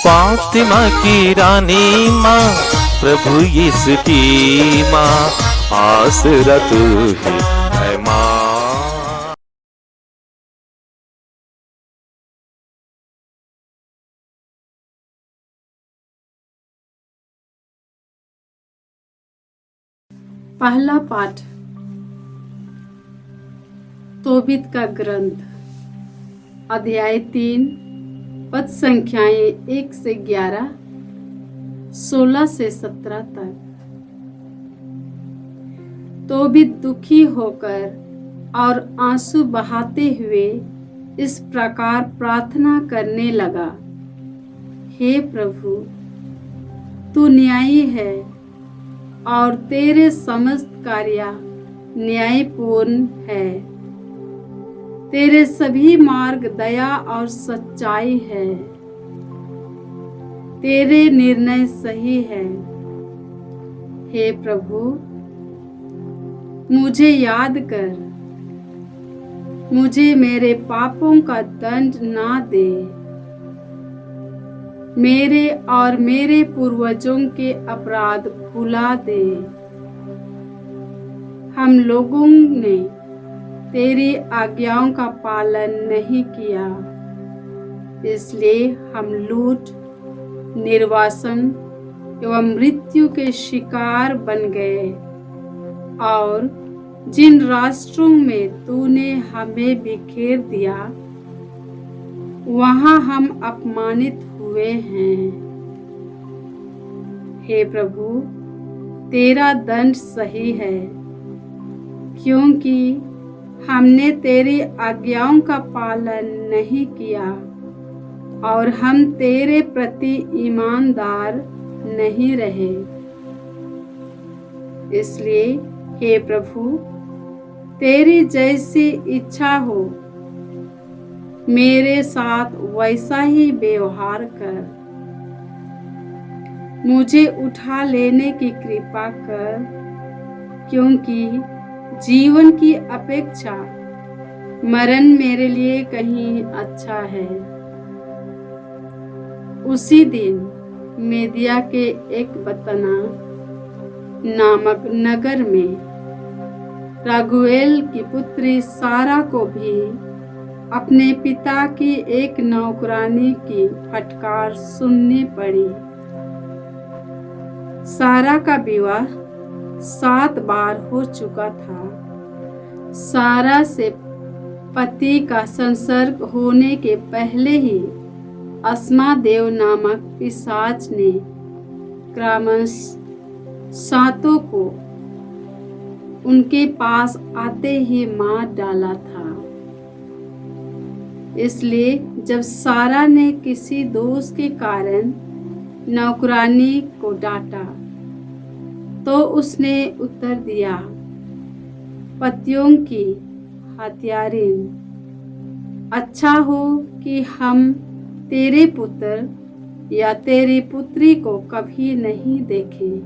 फातिमा की रानी माँ, प्रभु यीशु की माँ, आसरा तू ही है माँ। पहला पाठ तोबित का ग्रंथ, अध्याय 3, पद संख्याएं 1 से 11, 16 से 17 तक। तोबित दुखी होकर और आंसू बहाते हुए इस प्रकार प्रार्थना करने लगा, हे प्रभु, तू न्यायी है और तेरे समस्त कार्य न्यायपूर्ण है। तेरे सभी मार्ग दया और सच्चाई है। तेरे निर्णय सही है। हे प्रभु, मुझे याद कर, मुझे मेरे पापों का दंड ना दे। मेरे और मेरे पूर्वजों के अपराध भुला दे। हम लोगों ने तेरी आज्ञाओं का पालन नहीं किया, इसलिए हम लूट, निर्वासन एवं मृत्यु के शिकार बन गए। और जिन राष्ट्रों में तूने हमें बिखेर दिया, वहां हम अपमानित हुए हैं। हे प्रभु, तेरा दंड सही है, क्योंकि हमने तेरी आज्ञाओं का पालन नहीं किया और हम तेरे प्रति ईमानदार नहीं रहे। इसलिए हे प्रभु, तेरी जैसी इच्छा हो, मेरे साथ वैसा ही व्यवहार कर। मुझे उठा लेने की कृपा कर, क्योंकि जीवन की अपेक्षा मरण मेरे लिए कहीं अच्छा है। उसी दिन मेदिया के एक बतना नामक नगर में रागुएल की पुत्री सारा को भी अपने पिता की एक नौकरानी की फटकार सुननी पड़ी। सारा का विवाह 7 बार हो चुका था। सारा से पति का संसर्ग होने के पहले ही अस्मादेव नामक पिशाच ने क्रमश 7 को उनके पास आते ही मार डाला था। इसलिए जब सारा ने किसी दोष के कारण नौकरानी को डांटा, तो उसने उत्तर दिया, पतियों की हत्यारिन, अच्छा हो कि हम तेरे पुत्र या तेरी पुत्री को कभी नहीं देखें।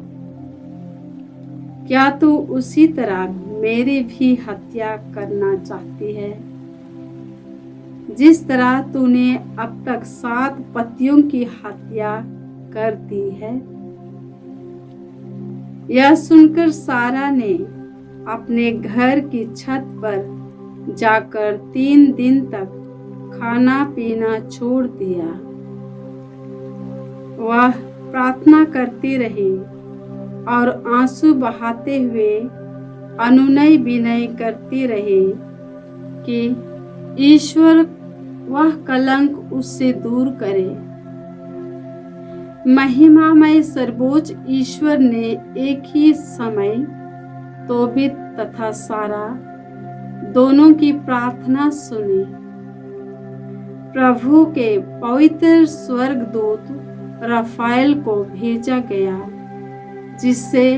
क्या तू उसी तरह मेरी भी हत्या करना चाहती है, जिस तरह तूने अब तक 7 पतियों की हत्या कर दी है? यह सुनकर सारा ने अपने घर की छत पर जाकर 3 दिन तक खाना पीना छोड़ दिया। वह प्रार्थना करती रही और आंसू बहाते हुए अनुनय विनय करती रही कि ईश्वर वह कलंक उससे दूर करे। महिमामय सर्वोच्च ईश्वर ने एक ही समय तोबित तथा सारा दोनों की प्रार्थना सुनी। प्रभु के पवित्र स्वर्गदूत रफाएल को भेजा गया, जिससे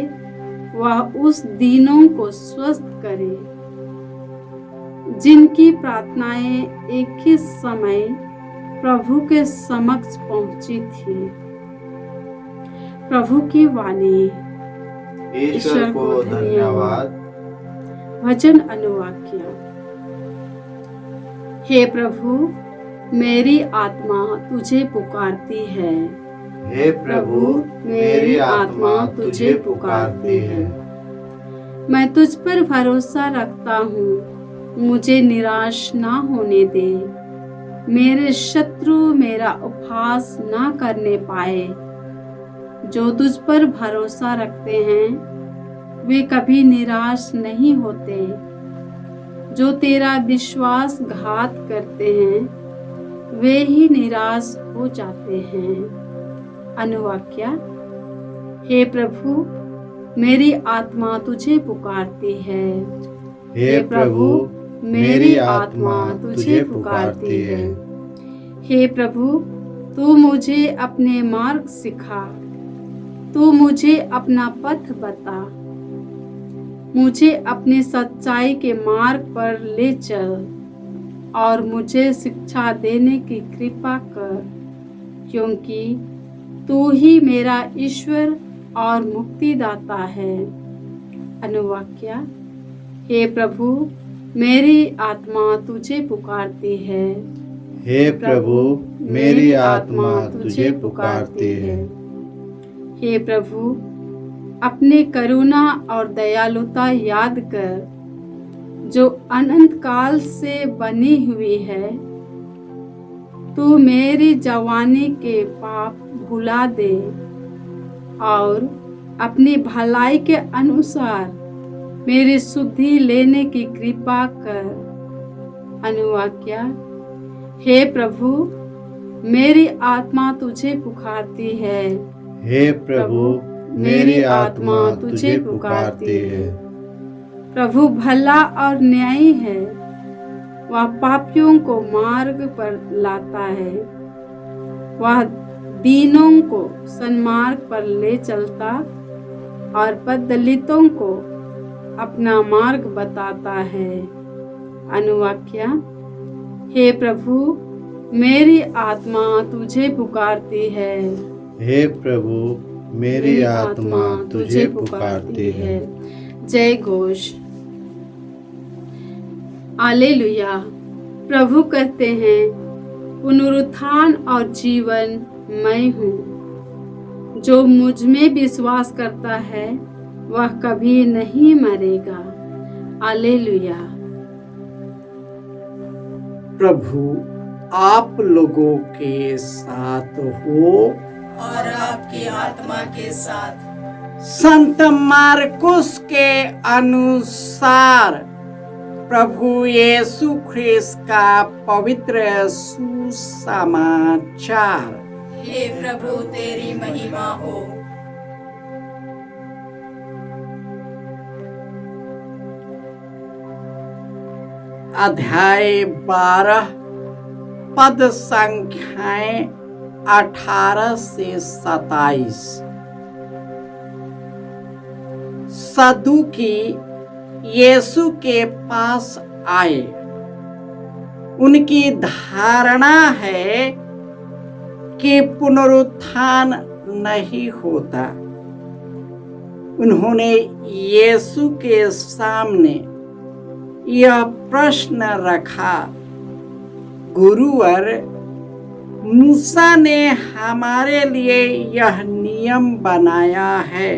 वह उस दीनों को स्वस्थ करे, जिनकी प्रार्थनाएं एक ही समय प्रभु के समक्ष पहुंची थी। प्रभु की वाणी। ईश्वर को धन्यवाद। वचन अनुवाक्य। हे प्रभु, मेरी आत्मा तुझे पुकारती है। हे प्रभु, मेरी आत्मा तुझे पुकारती है। मैं तुझ पर भरोसा रखता हूँ, मुझे निराश ना होने दे। मेरे शत्रु मेरा उपहास ना करने पाए। जो तुझ पर भरोसा रखते हैं वे कभी निराश नहीं होते। जो तेरा विश्वासघात करते हैं वे ही निराश हो जाते हैं। अनुवाक्या। हे प्रभु, मेरी आत्मा तुझे पुकारती है। हे प्रभु, मेरी आत्मा तुझे पुकारती है। हे प्रभु, तू मुझे अपने मार्ग सिखा। तू मुझे अपना पथ बता। मुझे अपने सच्चाई के मार्ग पर ले चल और मुझे शिक्षा देने की कृपा कर, क्योंकि तू ही मेरा ईश्वर और मुक्तिदाता है। अनुवाक्या। हे प्रभु, मेरी आत्मा तुझे पुकारती है। हे प्रभु, मेरी आत्मा तुझे पुकारती है। हे प्रभु, अपने करुणा और दयालुता याद कर, जो अनंत काल से बनी हुई है। तू मेरी जवानी के पाप भुला दे और अपनी भलाई के अनुसार मेरी शुद्धि लेने की कृपा कर। अनुवाक्या। हे प्रभु, मेरी आत्मा तुझे पुकारती है। हे प्रभु, मेरी आत्मा तुझे पुकारती है। प्रभु भला और न्यायी है, वह पापियों को मार्ग पर लाता है। वह दीनों को सन्मार्ग पर ले चलता और पददलितों को अपना मार्ग बताता है। अनुवाक्या। हे प्रभु, मेरी आत्मा तुझे पुकारती है। हे प्रभु, मेरी आत्मा तुझे पुकारती है। जय घोष। हालेलुया। प्रभु कहते हैं, पुनरुत्थान और जीवन मैं हूँ। जो मुझ में विश्वास करता है वह कभी नहीं मरेगा। हालेलुया। प्रभु आप लोगों के साथ हो और आपकी आत्मा के साथ। संत मार्कुस के अनुसार प्रभु यीशु ख्रिस्त का पवित्र सुसमाचार। हे प्रभु, तेरी महिमा हो। अध्याय 12 पद संख्याएं 18 से 27। सदूकी यीशु के पास आए। उनकी धारणा है कि पुनरुत्थान नहीं होता। उन्होंने यीशु के सामने यह प्रश्न रखा, गुरुवर, मूसा ने हमारे लिए यह नियम बनाया है,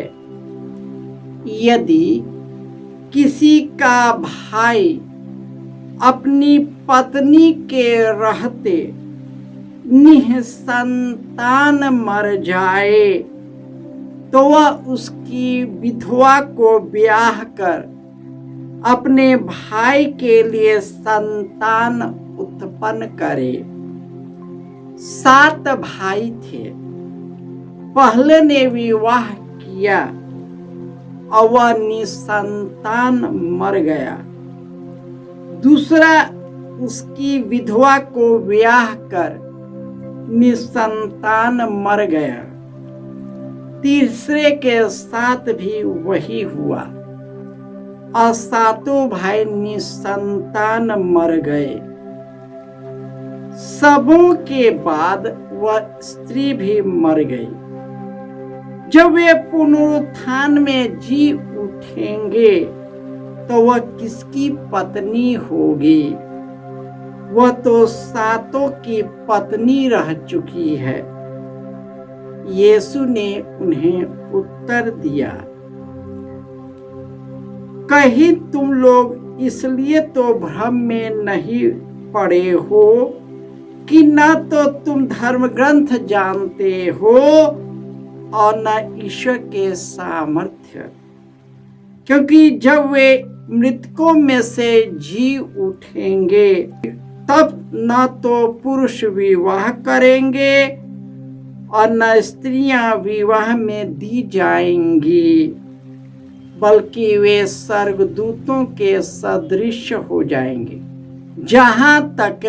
यदि किसी का भाई अपनी पत्नी के रहते निःसंतान मर जाए तो वह उसकी विधवा को ब्याह कर अपने भाई के लिए संतान उत्पन्न करे। 7 भाई थे। पहले ने विवाह किया और वह निसंतान मर गया। दूसरा उसकी विधवा को ब्याह कर निसंतान मर गया। तीसरे के साथ भी वही हुआ और 7 भाई निसंतान मर गए। सबों के बाद वह स्त्री भी मर गई। जब वे पुनरुत्थान में जी उठेंगे तो वह किसकी पत्नी होगी? वह तो सातों की पत्नी रह चुकी है। यीशु ने उन्हें उत्तर दिया, कहीं तुम लोग इसलिए तो भ्रम में नहीं पड़े हो कि न तो तुम धर्म ग्रंथ जानते हो और न ईश्वर के सामर्थ्य। क्योंकि जब वे मृतकों में से जी उठेंगे तब न तो पुरुष विवाह करेंगे और न स्त्रियां विवाह में दी जाएंगी, बल्कि वे स्वर्गदूतों के सदृश हो जाएंगे। जहां तक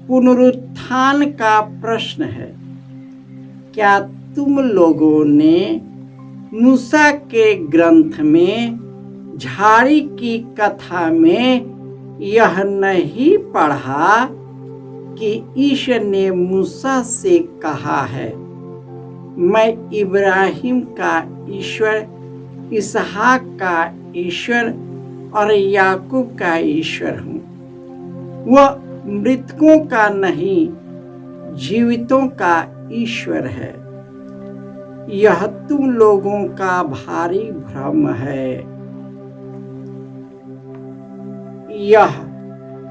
पुनरुत्थान का प्रश्न है, क्या तुम लोगों ने मूसा के ग्रंथ में झाड़ी की कथा में यह नहीं पढ़ा कि ईश्वर ने मूसा से कहा है, मैं इब्राहिम का ईश्वर, इसहाक का ईश्वर और याकूब का ईश्वर हूँ। वह मृतकों का नहीं, जीवितों का ईश्वर है। यह तुम लोगों का भारी भ्रम है। यह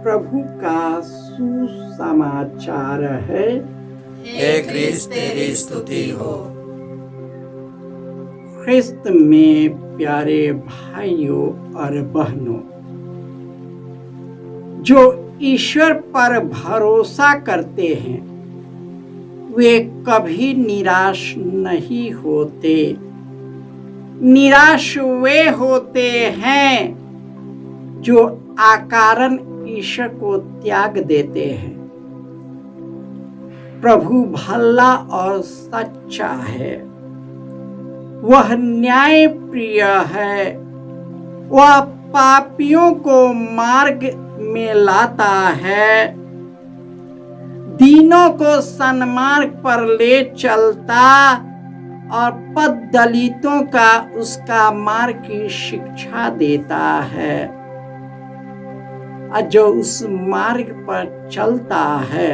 प्रभु का सुसमाचार है। हे क्रिस्त तेरी स्तुति हो। ख्रिस्त में प्यारे भाइयों और बहनों, जो ईश्वर पर भरोसा करते हैं वे कभी निराश नहीं होते। निराश वे होते हैं जो अकारण ईश्वर को त्याग देते हैं। प्रभु भला और सच्चा है, वह न्याय प्रिय है। वह पापियों को मार्ग में लाता है, दीनों को सन्मार्ग पर ले चलता और पद दलितों का उसका मार्ग की शिक्षा देता है। और जो उस मार्ग पर चलता है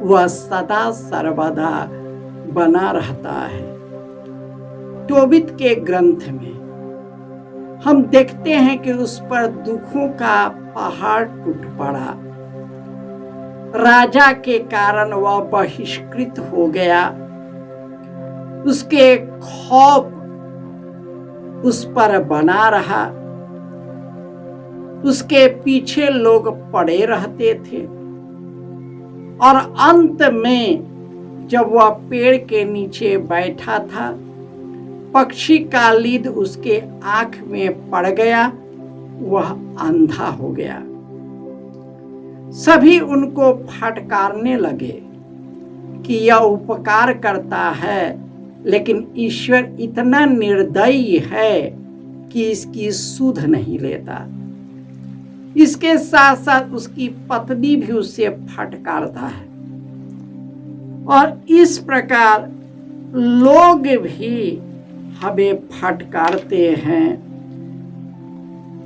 वह सदा सर्वदा बना रहता है। तोबित के ग्रंथ में हम देखते हैं कि उस पर दुखों का पहाड़ टूट पड़ा। राजा के कारण वह बहिष्कृत हो गया। उसके खौफ उस पर बना रहा। उसके पीछे लोग पड़े रहते थे और अंत में जब वह पेड़ के नीचे बैठा था, पक्षी का लीद उसके आंख में पड़ गया, वह अंधा हो गया। सभी उनको फटकारने लगे कि यह उपकार करता है, लेकिन ईश्वर इतना निर्दयी है कि इसकी सुध नहीं लेता। इसके साथ साथ उसकी पत्नी भी उससे फटकारता है। और इस प्रकार लोग भी हमें फटकारते हैं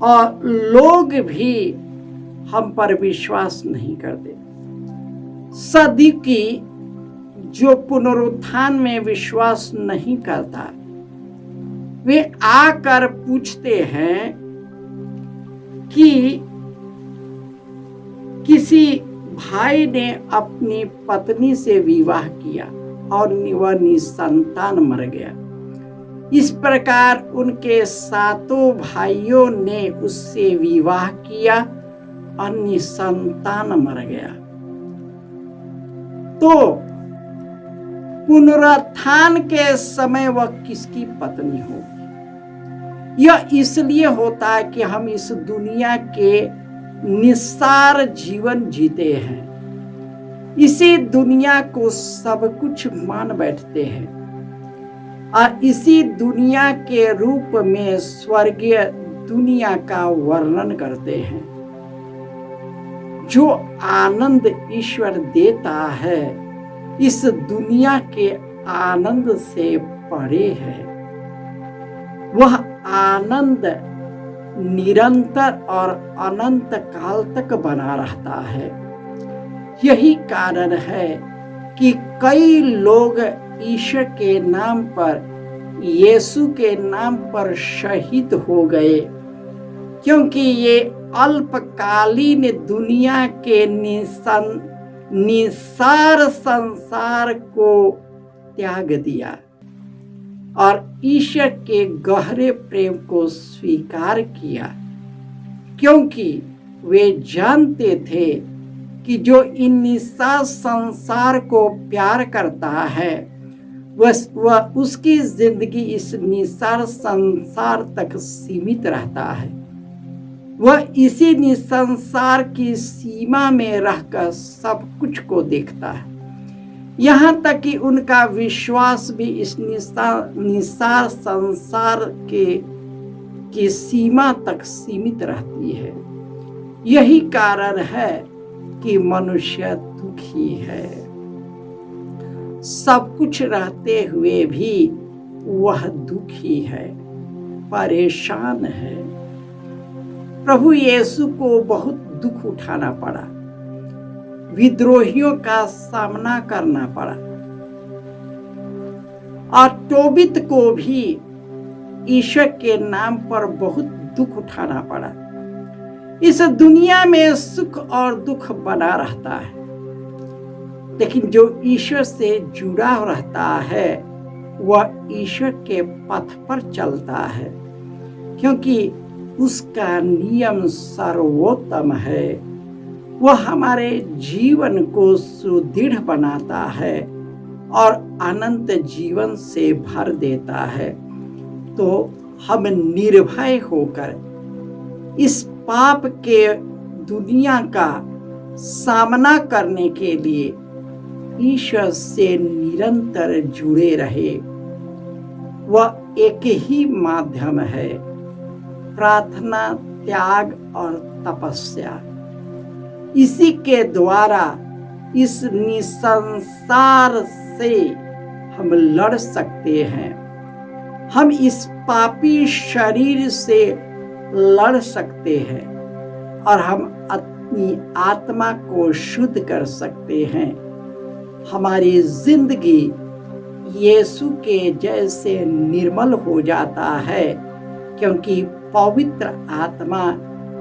और लोग भी हम पर विश्वास नहीं करते। सदुकी जो पुनरुत्थान में विश्वास नहीं करता, वे आकर पूछते हैं कि किसी भाई ने अपनी पत्नी से विवाह किया और वह निसंतान मर गया। इस प्रकार उनके सातों भाइयों ने उससे विवाह किया और निसंतान मर गया। तो पुनरुत्थान के समय वह किसकी पत्नी होगी? यह इसलिए होता है कि हम इस दुनिया के निस्सार जीवन जीते हैं। इसी दुनिया को सब कुछ मान बैठते हैं और इसी दुनिया के रूप में स्वर्गीय दुनिया का वर्णन करते हैं। जो आनंद ईश्वर देता है इस दुनिया के आनंद से परे है। वह आनंद निरंतर और अनंत काल तक बना रहता है। यही कारण है कि कई लोग ईश्वर के नाम पर, यीशु के नाम पर शहीद हो गए, क्योंकि ये अल्पकालीन दुनिया के निसार संसार को त्याग दिया और ईश्वर के गहरे प्रेम को स्वीकार किया, क्योंकि वे जानते थे कि जो इन निसार संसार को प्यार करता है वह उसकी जिंदगी इस निसार संसार तक सीमित रहता है। वह इसी निसंसार की सीमा में रहकर सब कुछ को देखता है, यहाँ तक कि उनका विश्वास भी इस निसार संसार की सीमा तक सीमित रहती है। यही कारण है कि मनुष्य दुखी है। सब कुछ रहते हुए भी वह दुखी है, परेशान है। प्रभु यीशु को बहुत दुख उठाना पड़ा, विद्रोहियों का सामना करना पड़ा और तोबित को भी ईश्वर के नाम पर बहुत दुख उठाना पड़ा। इस दुनिया में सुख और दुख बना रहता है, लेकिन जो ईश्वर से जुड़ा रहता है वह ईश्वर के पथ पर चलता है, क्योंकि उसका नियम सर्वोत्तम है। वह हमारे जीवन को सुदृढ़ बनाता है और अनंत जीवन से भर देता है। तो हम निर्भय होकर इस पाप के दुनिया का सामना करने के लिए ईश्वर से निरंतर जुड़े रहे। वह एक ही माध्यम है, प्रार्थना, त्याग और तपस्या। इसी के द्वारा इस निसंसार से हम लड़ सकते हैं। हम इस पापी शरीर से लड़ सकते हैं और हम अपनी आत्मा को शुद्ध कर सकते हैं। हमारी जिंदगी यीशु के जैसे निर्मल हो जाता है, क्योंकि पवित्र आत्मा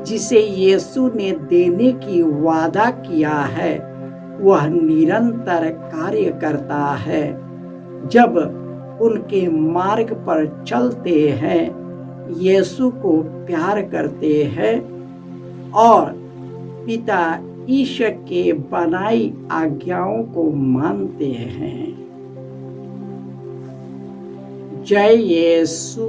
जिसे यीशु ने देने की वादा किया है वह निरंतर कार्य करता है। जब उनके मार्ग पर चलते हैं, यीशु को प्यार करते हैं और पिता ईश्वर के बनाई आज्ञाओं को मानते हैं। जय यीशु।